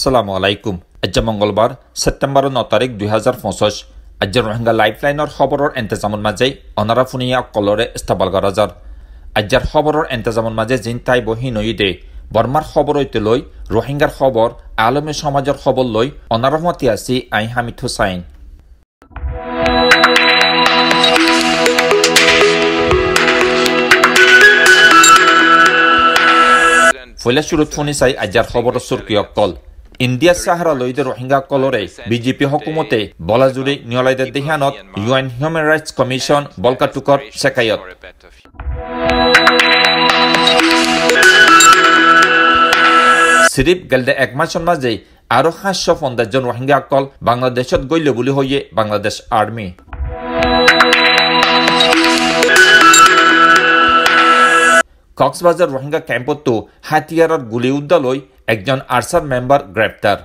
আসসালামু আলাইকুম। আজ মঙ্গলবার সেপ্টেম্বর 9 তারিখ 2025। আজ রোহিঙ্গা লাইফলাইনের খবরের এন্তেজামর মাঝে অনারা ফুনিয়া কলরে ইস্তাবাল গরাজার। আজর খবরের এন্তেজামর মাঝে জিন তাই বহি নই দে বর্মার খবর হইতে লই রোহিঙ্গার খবর আলমী সমাজের খবর লই অনারহমতি আছি আই হামিদ হুসাইন। ফলে শুরুত শুনি চাই আজর খবরের সুরকি অকল ইন্ডিয়া সাহারা লইদে রোহিঙ্গা কলরে বিজেপি হকুমতে বলাজুড়ি নিয়লাইদের দেহানত ইউএন হিউম্যান রাইটস কমিশন বলকাটুকর শেখায়ত। সিরিপ গেলদে এক মাসের মাঝে আরো 550 জন রোহিঙ্গা কল বাংলাদেশত গইল বলি হইয়ে বাংলাদেশ আর্মি। কক্সবাজার রোহিঙ্গা ক্যাম্পতো হাতিয়ারর গুলি উদ্দালই একজন আরসার মেম্বার গ্রেপ্তার।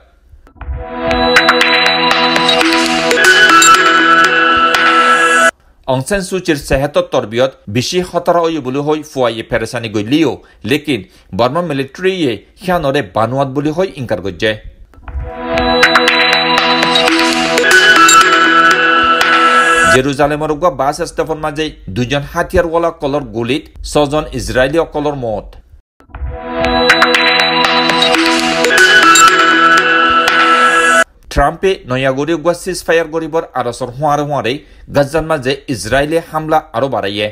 অংসান সুচির সেহতর তরবিয়ত বেশি খতরা হই বলি হই ফুয়াইয়ে ফেরেসানি গইলিও লেকিন বর্মা মিলিটারিয়ে হিয়ানরে বানুয়াত বলি হই ইনকার গজ্জে। জেরুজালেমের বাস স্টেশন মাঝে দুজন হাতিয়ারওয়ালা কলর গুলিত 6 জন ইসরায়েলি কলর মত। ট্রাম্পে নয়াগরি সিজ ফায়ার গরিবর আরসর হুঁয়ারে হুঁয়ারে গাজার মাঝে ইসরায়েলি হামলা আরো বাড়াইয়ে।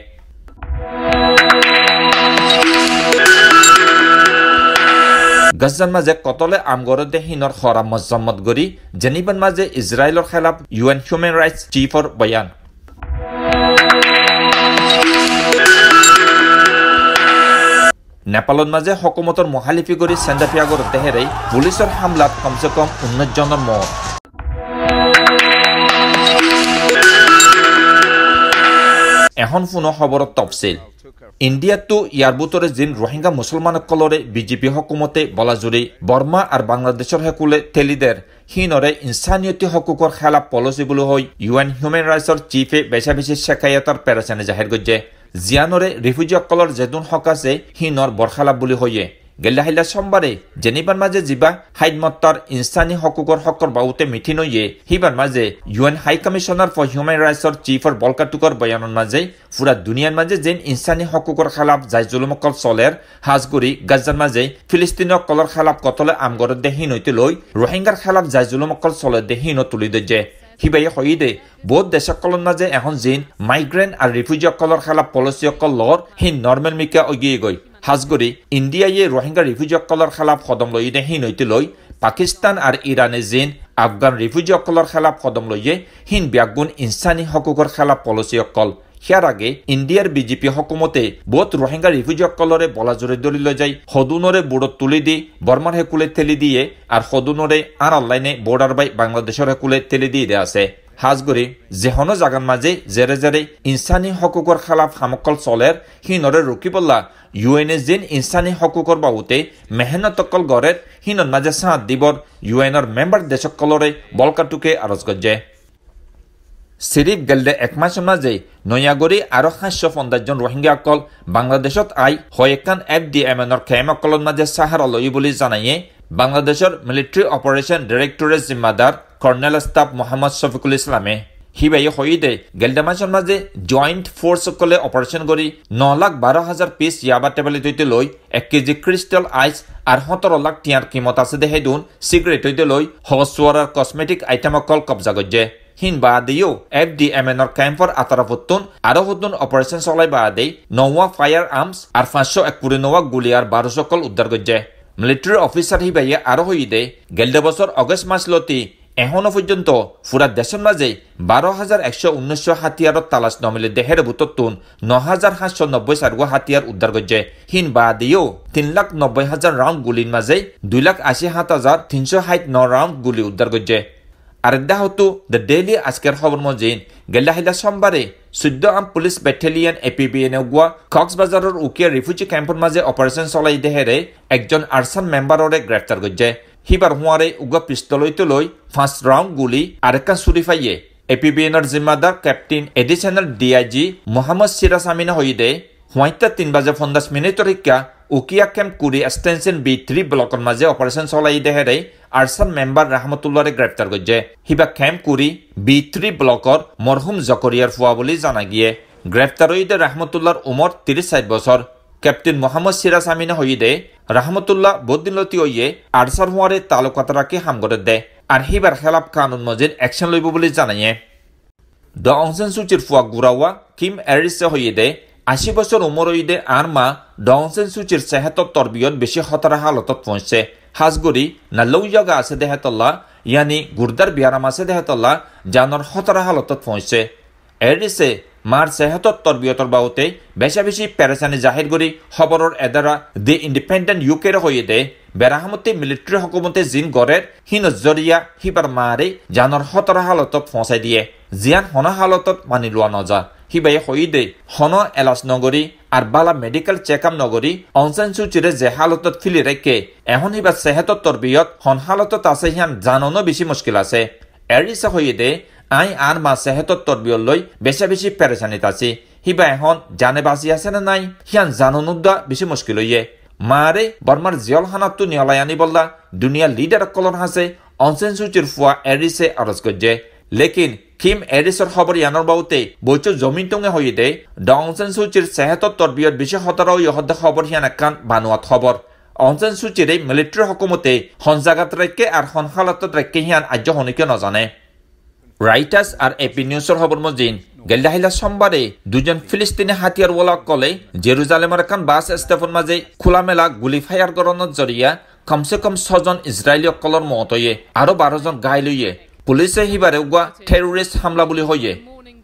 গাজার মাঝে কতলে আমগরদে হিনর খরা মজম্মত গরি জেনিবান মাঝে ইসরায়েলের খেলাফ ইউএন হিউম্যান রাইটস চিফর বয়ান। নেপালত মাঝে হকুমতর মহালিফি গরি সেন্দাফিয়াগর দেহেরে পুলিশের হামলাত কমসে কম 19 জনের মত। এখন পুনঃ খবর তফসিল ইন্ডিয়াতো ইয়ার বুতরে জিন রোহিঙ্গা মুসলমান কলরে বিজেপি হকুমতে বলাজুরি বর্মা আর বাংলাদেশের হেকুলে তেলিদের হিনরে ইনসানিয়তি হকুকর খেলা পলিসি বলে হই ইউএন হিউম্যান রাইটসর চিফে বেশা বেশি শেখায়তর পেরেছানে জাহির গজ্জে জিয়ানরে রিফিউজি কলর জেদুন হক আছে হিনর বরখালাপ বলে হইয়ে গেলে হাইলা সোমবারে জেনিবার মাঝে জিবা হাইদমত্তার ইনসানি হকুকর হকর বাউতে মিথি নইয়ে হিবার মাঝে UN high commissioner for human রাইটসর চিফর বলকাটুকর বয়ানের মাঝে পুরা দুনিয়ার মাঝে যেন ইনসানি হকুকর খেলাফ যাই জুলুমকল চলের হাজগুড়ি গাজার মাঝে ফিলিস্তিন কলর খেলাফ কতলে আমগর দেহীন হইতে লই রোহিঙ্গার খেলাফ যাই জুলুমকল চলে দেহীন তুলি দে হিবাই হইদে বহুত দেশকলর মাঝে এখন জিন মাইগ্রেন্ট আর রিফিউজি কলর খেলাফ পলিসি অকল লর হিন নর্মেল মিকা অগিয়ে গই হাজগরি ইন্ডিয়ায়ে রোহিঙ্গা রিফিউজি কলর খেলাফ কদম লইদে হিন হইতে লই পাকিস্তান আর ইরানে জিন আফগান রিফিউজি কলর খেলাফ কদম লইয়ে হিন ব্যাগুন ইনসানি হকুকর খেলাফ পলিসি অকল। ইয়ার আগে ইন্ডিয়ার বিজেপি হকুমতে বহুত রোহিঙ্গা রিফিউজি কলরে বলাজুরে দলিল যাই হদুনরে বুড়ত তুলি দি বর্মার হেকুলে তেলি দিয়ে আর হদুনরে আর অনলাইনে বর্ডার বাই বাংলাদেশের হেকুলে তেলি দিয়ে দেয়া আছে। হাজগরি যেহনো জাগান মাঝে জেরে জেরে ইনসানি হকুকর খেলাফ হামকল চলের হিনরে রুকিবল্লা ইউএনএ জিন ইনসানি হকুকর বাবুতে মেহনতকল গড়ের হিনর মাঝে সাঁত দিবর ইউএনর মেম্বার দেশকলরে বলকাটুকে আরজ গজ্জে। সিরিপ গেলদে এক মাসের মাঝে নয়াগরি আরো 550 জন রোহিঙ্গা অকল বাংলাদেশত আই হয়েকান FDMNর খেমকলর মাঝে সাহারা লই বলে জানাইয়ে বাংলাদেশের মিলিটারি অপারেশন ডিরেক্টরেট জিম্মাদার কর্নেল স্টাফ মোহাম্মদ শফিকুল ইসলামে হিবাই হইদে গেলদে মাসের মাঝে জয়েন্ট ফোর্স সকলে অপারেশন করি 9,12,000 পিস ইয়াবা টেবলেট হইতে লই 1 কেজি ক্রিস্টাল আইস আর 17 লাখ টিয়ার কিমত আছে দেহে দুন সিগারেট হইতে লই হসওয়ারার কসমেটিক আইটেম অকল কবজা গজ্জে। হিন বাদেও FDMNর ক্যাম্পর আতারাফুত্তুন আরো হতুন অপারেশন চলাই বাদে 9 ফায়ার আর্মস আর 591 গুলি আর 12 সকল উদ্ধার গজ্জে। মিলিটারি অফিসার হিবাইয়ে আরো হইদে গেলদে বছর অগস্ট মাস লতি এখনো পর্যন্ত পুরা দেশের মাঝে 12,119 হাতিয়ারত তালাশ নমিলে দেহের বুততুন 9,790 সারগো হাতিয়ার উদ্ধার গজ্জে। হিন বাদেও 3,90,000 রাউন্ড গুলির মাঝে 2,80,309 রাউন্ড গুলি উদ্ধার গজ্জে। আরেকদা হতো দ্য ডেইলি আজকের খবর মজিন গেলা হিলা সোমবারে 14 আম পুলিশ ব্যাটালিয়ন APBN গুয়া কক্সবাজারের উকিয়া রিফিউজি ক্যাম্পের মাঝে অপারেশন চলাই দেহেরে একজন আরসান মেম্বাররে গ্রেফতার গজ্জে। হিবার হুঁয়ারে উগা পিস্তল হইতে লই 5 রাউন্ড গুলি আরেকা চুরি ফাইয়ে APBNর জিম্মাদার captain additional DIG Mohammad Siraj আমিনা হইদে হুঁয়াইতা 3 বাজে 50 মিনিটর হিকা উকিয়া ক্যাম্প কুরি এক্সটেনশন B3 ব্লকর মাঝে অপারেশন চলাই দেহেরে আরসান মেম্বার রহমতুল্লাহরে গ্রেপ্তার করছে হিবা ক্যাম্প কুরি B3 ব্লকর মরহুম জকরিয়ার ফুয়া বলে জানা গিয়ে গ্রেপ্তার হইদে রহমতুল্লাহর উমর 34 বছর ক্যাপ্টেন মোহাম্মদ সিরাজ আমিনা হইদে রহমতুল্লাহ বদিনলতি হইয়ে আরসার হুয়ারে তালুকাতারাকে হামগরে দেয় আর হিবার খেলাপ কানুন মজিদ অ্যাকশন লইব বলে জানাইয়ে দ অং সান সুচির ফুয়া গুরাওয়া কিম এরিসে হইদে 80 বছর উমর হইদে আর মা দ অং সান সুচির সেহতর তরবিয়ত বেশি খতরা হালতত পৌঁছছে হাজগুড়ি না লৌজগা আছে দেহতল্লা ইয়ানি গুরদার বিয়ারাম আছে দেহতল্লা জানর খতরা হালতত পৌঁছছে এরিসে মার সেহতর তরবিয়তর বাউতে বেশা বেশি প্যারেসানি জাহির করি খবরের এদারা দি ইন্ডিপেন্ডেন্ট ইউকের হইদে বেরাহামতি মিলিটারি হকুমতে জিন গড়ের হিনজরিয়া হিবার মারে জানর খতরা হালতত পৌঁছাই দিয়ে জিয়ান হন হালতত মানি লোৱা নজা হিবাই হইদে হন এলাস নগরী আর বালা মেডিকেল চেকআপ নগরী অনসান সুচিরে যে হালতত ফিলি রেখে এখন হিবার সেহতর তরবিয়ত হন হালতত আছে হিয়ান জাননো বেশি মুশকিল আছে এরিসে হইদে আই আর মা সেহতর তরবিয়ত লই বেশা বেশি প্যারেশানিত আছি হিবা এখন জানে বাঁচি আছে না নাই হিয়ান জাননুদা বেশি মুশকিল হইয়ে মারে বর্মার জিয়ল হানাতু নিয়লাই আনি বললা দুনিয়া লিডার কলর হাসে অনসেন সুচির ফুয়া এরিসে আরজ করছে লেকিন কিম এরিসর খবর ইয়ানোর বাউতে বইচু জমিন টুঙে হইদে দ অনসেন সুচির সেহতর তরবিয়ত বেশি খতরা ইহদ্দে খবর হিয়ান একান বানুয়াত খবর অনসেন সুচিরে মিলিটারি হকুমতে হন জাগাত রেখে আর হন হালতত রেখে হিয়ান আজ্য হনিকে নজানে রাইটার্স আর এপি নিউজৰ খবৰ মজিন গেলদাহিলা সোমবাৰে দুজন ফিলিস্তিনি হাতিয়াৰৱালা কলে জেৰুজালেমৰ এখন বাছ ষ্টেচন মাজে খোলামেলা গুলি ফায়াৰ কৰাৰ জৰিয়া কমসে কম 6 জন ইজৰাইলীয় কলৰ মত হয়ে আৰু 12 জন ঘাইল হয়ে পুলিশে হিবাৰে উগা টেৰোৰিস্ট হামলা বুলি হয়ে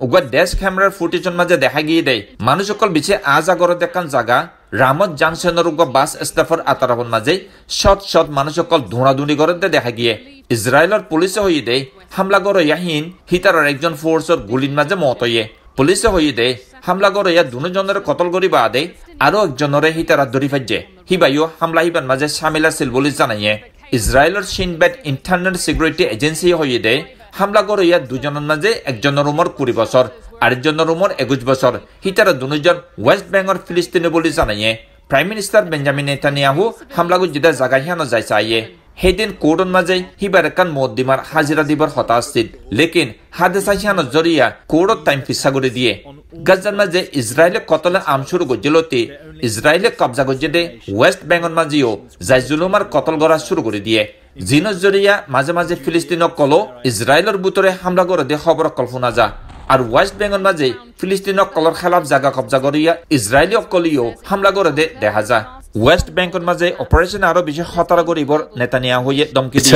উগা ডেস্ক ক্যামেৰাৰ ফুটেজৰ মাজে দেখা গিয়ে দেয় মানুষসকল বিছে আজ আগরে দেখান জায়গা রামত জাংশনের উগা বাস ষ্টেফর আতারাবন মাঝে শত মানুষসকল ধুঁড়াধুঁড়ি করে দেখা গিয়ে ইসরায়েলের পুলিশে হয়ে দেয় হামলা করে ইয়াহিন হিতারার একজন ফোর্সর গুলির মাঝে মত হয়ে পুলিশে হয়ে দেয় হামলা করে ইয়া দুজনের কতল করি বাদে আরো একজনের হিতারা ধরি ফাইজে হিবাইও হামলা হিবার মাঝে সামিল আছিল বলে জানাইয়ে ইসরায়েলের সিনবেট ইন্টারনেট সিকিউরিটি এজেন্সি হয়ে দেয় হামলা করে ইয়া দুজনের মাঝে একজনের উমর 20 বছর আরেকজনের উমর 21 বছর হিতারা দুজন ওয়েস্ট বেঙ্গল ফিলিস্তিনি বলে জানাইয়ে প্রাইম মিনিস্টার বেঞ্জামিন নেতানিয়াহু হামলা গুজিদা জায়গা হিয়ানো যাই চাইয়ে হেদিন কোর্টন মাঝে হিবার একান মদ্দিমার হাজিরা দিবার হতা আসছিল লেকিন হাদেসা হিয়ানো জরিয়া কোর্টত টাইম ফিসা করে দিয়ে গাজার মাঝে ইসরায়েলে কতলে আম শুরু গজ্জলতে ইসরায়েলে কবজা গজ্জে ওয়েস্ট বেঙ্গল মাঝেও যাই জুলুমার কতল গড়া শুরু করে দিয়ে জিনস জরিয়া মাঝে মাঝে ফিলিস্তিনক কলো ইসরায়েলের বুতরে হামলা করে দিয়ে খবর কল্পনা যা আর ওয়েস্ট বেঙ্গল মাঝে ফিলিস্তিনক কলর খেলাফ জায়গা কবজা করিয়া ইসরায়েলি অকলিও হামলা করে দে দেখা যা ওয়েস্ট বেঙ্গল মাঝে অপারেশন আরো বেশি খতরা করিবর নেতানিয়াহুয়ে ধমকি দিয়ে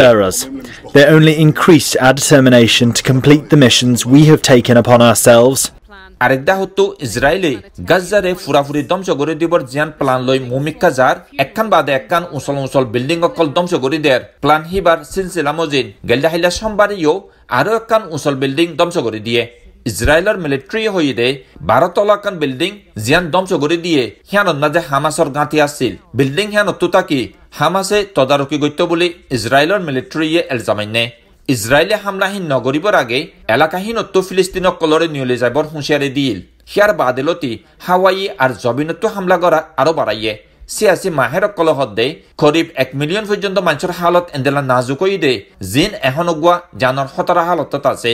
They only increased our determination to complete the missions we have taken upon ourselves. আরেকদা হতো ইসরায়েলে গাজারে ফুরাফুরি ধ্বংস করে দিবর জিয়ান প্লান লই মুমিকা যার একখান বাদে একখান উসল বিল্ডিং অকল ধ্বংস করে দেয়ার প্লান হিবার সিলসিলা মজিন গেলদাহিলা সোমবারেও আরো একখান উসল বিল্ডিং ধ্বংস করে দিয়ে ইসরায়েলের মিলিটারি হয়ে দে 12 তলাকান বিল্ডিং জিয়ান ধ্বংস করে দিয়ে হিয়ানত মাঝে হামাসর গাঁতি আসছিল বিল্ডিং হিয়ানত তাকি হামাসে তদারকি করতে বলে ইসরায়েলের মিলিটারিয়ে এলজামাইনে ইসরায়েলে হামলাহীন নগরীবর আগে এলাকাহীনত্ব ফিলিস্তিনক কলরে নিয়লে যাবার হুঁশিয়ারি দিল হিয়ার বাদেলতি হাওয়াই আর জবিনত্ব হামলা করা আরো বাড়াইয়ে সিয়াসি মাহের কলহত দে করিব 1 মিলিয়ন পর্যন্ত মানুষের হালত এন্দেলা নাজুক হয়ে দে জিন এখনগুয়া জানর খতরা হালতত আছে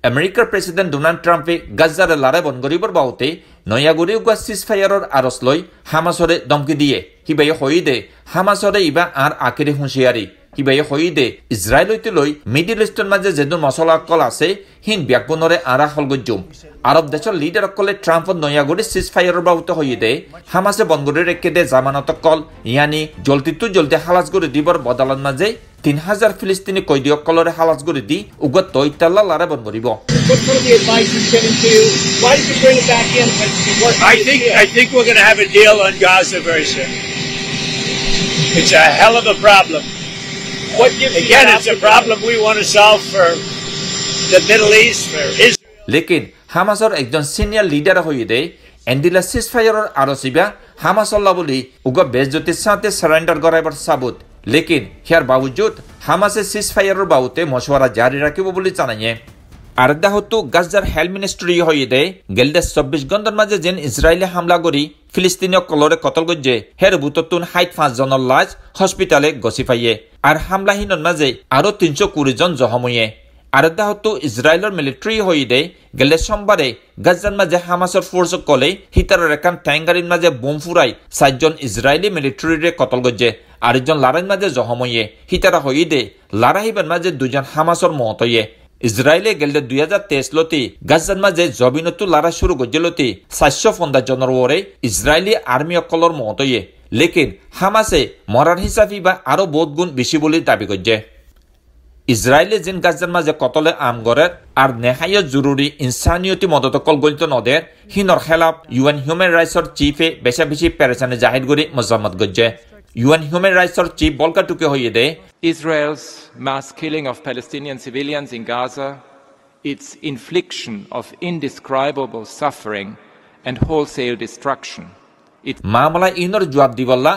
আমেরিকার প্রেসিডেন্ট ডোনাল্ড ট্রাম্পে গাজার লারে বন গরিবর বাউতে নয়াগুড়ি উগা সিজফায়ারর আরস লই হামাসরে দমকি দিয়ে হিবাই হই দে হামাসরে ইবা আর আখেরি হুঁশিয়ারি হিবাই হই দে ইসরায়েল হইতে লই মিডিল ইস্টর মাঝে যেদুন মশলা কল আছে হিন ব্যাকবনরে আরা হলগজ্জুম আরব দেশের লিডার কলে ট্রাম্প নয়াগুড়ি সিজফায়ারর বাউতে হই দে হামাসে বনগরি রেখে দে জামানত কল ইয়ানি জলদি হালাস করে দিবর বদলান মাঝে 3000 ফিলিস্তিনি কয়দিয়ক কলরে হালাস করে দি উগা তৈতাল্লা লারে বন করিব I think we're going to have a deal on Gaza very soon. It's a hell of a problem. Again, it's a problem we want to solve for the Middle East, for Israel. लेकिन হামাসর একজন senior leader হয়ে দে এন্ডিলা সিজফায়ারর আরসিবা হামাসল্লা বলি উগা বেজতির সাথে surrender করাইবার সাবুত लेकिन यार बावजूद हामासे ceasefire बाउते मशवरा जारी रखिब बोली জানাইয়ে আর দাহতো গাজার হেলথ মিনিস্ট্রি হয়ে দে গেলদে 24 ঘন্টার মাঝে যেন ইসরায়েলে হামলা করি ফিলিস্তিনীয় কলরে কতল গজ্জে হের বুততুন 65 জনের লাশ হসপিটালে গছিফাইয়ে আর হামলাহীনর মাঝে আরো 320 জন জহময়ে আর দাহতো ইসরায়েলের মিলিটারি হয়ে দে গেলে সোমবারে গাজার মাঝে হামাসের ফোর্স কলে হিতারের একান ট্যাঙ্গারির মাঝে বোম ফুরাই 7 জন ইসরায়েলি মিলিটারিরে কতল গজ্জে আরেকজন লড়াইয়ের মাঝে জহময়ে হিতারা হয়ে দে লড়াইবার মাঝে 2 জন হামাসের মত হয়ে ইসরায়েলে গেলে 2023 লতি গাজার মাঝে জবিনতো লড়াই শুরু গজ্জেলতি 750 জনের ওরে ইসরায়েলি আর্মি অকলর মত হয়ে লেকিন হামাসে মরার হিসাবি বা আরো বহুত গুণ বেশি বলে দাবি গজ্জে ইসরায়েলে যেন গাজার মাঝে কতলে আমগরের আর নেহায় জরুরি ইনসানিয়তি মদতকল গলিত নদের হিনর খেলাফ ইউএন হিউম্যান রাইটসর চিফে বেশা বেশি পেরেশানে জাহির করে মজাম্মত গজ্জে UN Human Rights Chief Volker Turk hoye de Israel's mass killing of Palestinian civilians in Gaza, its infliction of indescribable suffering and wholesale destruction. Mamala inor jawab diballa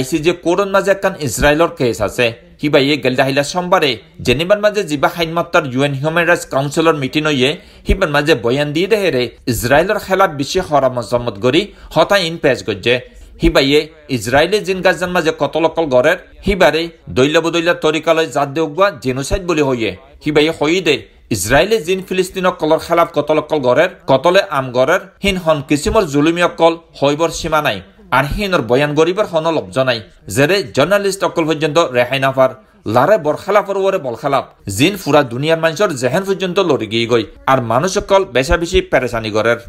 ICJ koron maje kan Israelor case ase hibaye geldahila sombare Geneva maje jiba hainmattar UN Human Rights Councilor meeting hoye hiban maje boyan di de here Israelor khilaf bishi khara mazammat gori hota in page gojje হিবাইয়ে ইসরায়েলে জিন গাজার মাঝে কতলকল গড়ের হিবারে দৈলা বদৈলা তরিকালয় জাত দেওয়া genocide বলে হইয়ে হিবাইয়ে হই দে ইসরায়েলে জিন ফিলিস্তিন কলর খেলাফ কতলকল গড়ের কতলে আম গড়ের হিন হন কিসিমর জুলুমি অকল হইবর সীমা নাই আর হিনর বয়ান গরিবর হন লব্জ নাই জেরে জার্নালিস্ট অকল পর্যন্ত রেহাই নাফার লারে বরখালাফর ওরে বলখালাপ জিন ফুরা দুনিয়ার মানুষের জেহেন পর্যন্ত লড়ি গিয়ে গই আর মানুষ অকল বেশা বেশি পেরেশানি গড়ের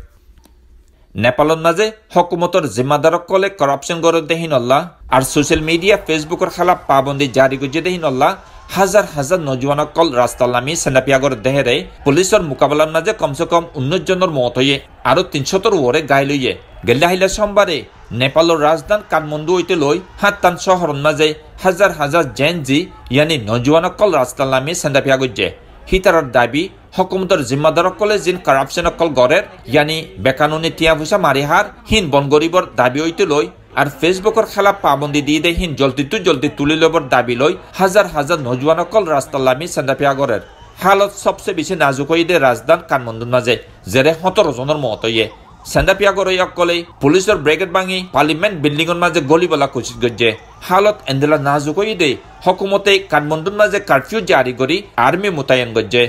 নেপালের মাঝে হকুমতর জিম্মাদারক কলে করাপশন গড়ে দেহিনল্লাহ আর সোশ্যাল মিডিয়া ফেসবুকের খেলাফ পাবন্দি জারি করছে দেহিনল্লাহ হাজার হাজার নজওয়ানক কল রাস্তা নামি সেনাপিয়াগর দেহেরে পুলিশের মোকাবেলার মাঝে কমসে কম 19 জনের মত হয়ে আরো 300 ওরে গায়ে লইয়ে গেলে আহিলা সোমবারে নেপালের রাজধান কাঠমান্ডু হইতে লই হাত্তান শহরের মাঝে হাজার হাজার জেনজি ইয়ানি নজওয়ানক কল রাস্তা নামি সেনাপিয়া গজ্জে হিতারর দাবি হকুমতর জিম্মাদারক কলে জিন কারাপশন অকল গড়ের ইয়ানি বেকানুনি টিয়া পয়সা মারিহার হিন বন গরিবর দাবি হইতে লই আর ফেসবুকের খেলাফ পাবন্দি দিয়ে দে হিন জলদি তুলি লবর দাবি লই হাজার হাজার নজওয়ান অকল রাস্তা লামি সেন্দাপিয়া গড়ের হালত সবচেয়ে বেশি নাজুক হয়ে দে রাজধান কাঠমান্ডুর মাঝে জেরে 17 জনের মত হইয়ে সেন্দাপিয়া গড়ে অকলে পুলিশের ব্রিগেড ভাঙি পার্লিমেন্ট বিল্ডিংয়ের মাঝে গলিবলা কুচিত গজ্জে হালত এন্দেলা নাজুক হয়ে দে হকুমতে কাঠমান্ডুর মাঝে কারফিউ জারি করি আর্মি মোতায়েন গজ্জে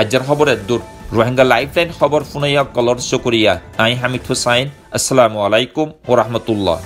আজকের খবরের দূর রোহিঙ্গা লাইফলাইন খবর শুনাইয়া কলর শুকরিয়া আই হামিদ হুসাইন আসসালামু আলাইকুম ওয়া রাহমাতুল্লাহ